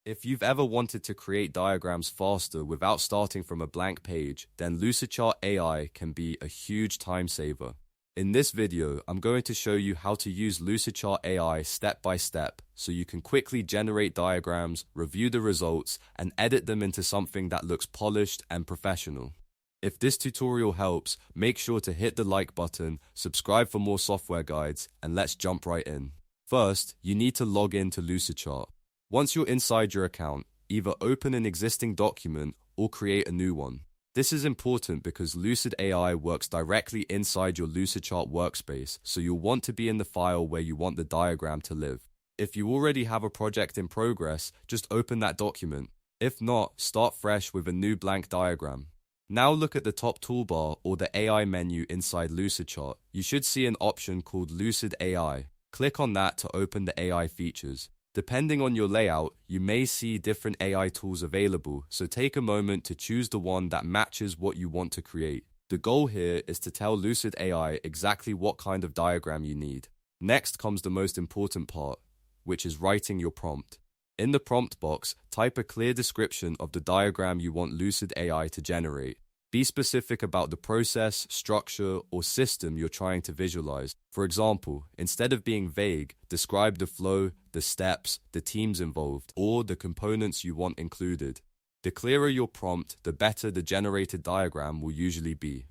If you've ever wanted to create diagrams faster without starting from a blank page, then Lucidchart AI can be a huge time saver. In this video, I'm going to show you how to use Lucidchart AI step by step so you can quickly generate diagrams, review the results, and edit them into something that looks polished and professional. If this tutorial helps, make sure to hit the like button, subscribe for more software guides, and let's jump right in. First, you need to log in to Lucidchart. Once you're inside your account, either open an existing document or create a new one. This is important because Lucid AI works directly inside your Lucidchart workspace, so you'll want to be in the file where you want the diagram to live. If you already have a project in progress, just open that document. If not, start fresh with a new blank diagram. Now look at the top toolbar or the AI menu inside Lucidchart. You should see an option called Lucid AI. Click on that to open the AI features. Depending on your layout, you may see different AI tools available, so take a moment to choose the one that matches what you want to create. The goal here is to tell Lucid AI exactly what kind of diagram you need. Next comes the most important part, which is writing your prompt. In the prompt box, type a clear description of the diagram you want Lucid AI to generate. Be specific about the process, structure, or system you're trying to visualize. For example, instead of being vague, describe the flow, the steps, the teams involved, or the components you want included. The clearer your prompt, the better the generated diagram will usually be.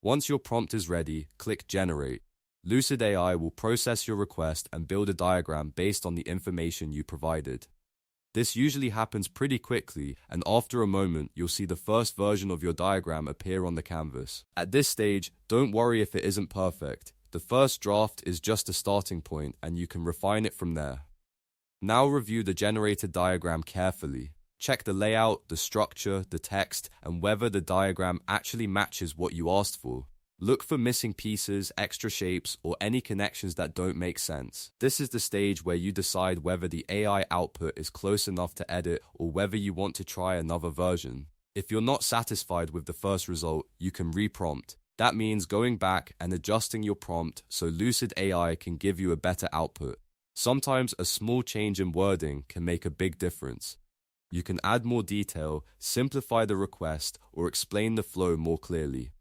Once your prompt is ready, click Generate. Lucid AI will process your request and build a diagram based on the information you provided. This usually happens pretty quickly, and after a moment, you'll see the first version of your diagram appear on the canvas. At this stage, don't worry if it isn't perfect. The first draft is just a starting point, and you can refine it from there. Now review the generated diagram carefully. Check the layout, the structure, the text, and whether the diagram actually matches what you asked for. Look for missing pieces, extra shapes, or any connections that don't make sense. This is the stage where you decide whether the AI output is close enough to edit or whether you want to try another version. If you're not satisfied with the first result, you can reprompt. That means going back and adjusting your prompt so Lucid AI can give you a better output. Sometimes a small change in wording can make a big difference. You can add more detail, simplify the request, or explain the flow more clearly.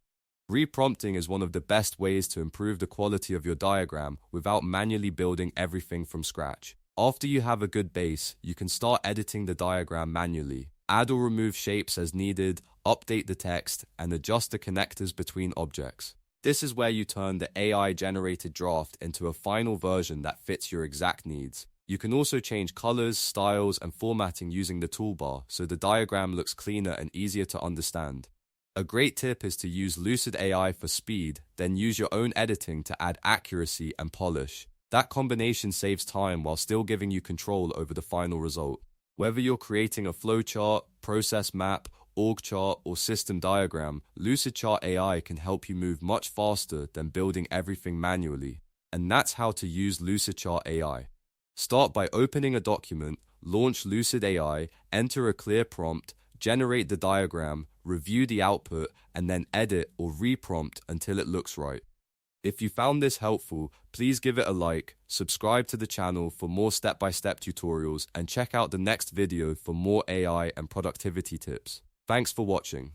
Reprompting is one of the best ways to improve the quality of your diagram without manually building everything from scratch. After you have a good base, you can start editing the diagram manually. Add or remove shapes as needed, update the text, and adjust the connectors between objects. This is where you turn the AI-generated draft into a final version that fits your exact needs. You can also change colors, styles, and formatting using the toolbar, so the diagram looks cleaner and easier to understand. A great tip is to use Lucid AI for speed, then use your own editing to add accuracy and polish. That combination saves time while still giving you control over the final result. Whether you're creating a flowchart, process map, org chart, or system diagram, Lucidchart AI can help you move much faster than building everything manually. And that's how to use Lucidchart AI. Start by opening a document, launch Lucid AI, enter a clear prompt, generate the diagram, review the output, and then edit or reprompt until it looks right. If you found this helpful, please give it a like, subscribe to the channel for more step-by-step tutorials, and check out the next video for more AI and productivity tips. Thanks for watching.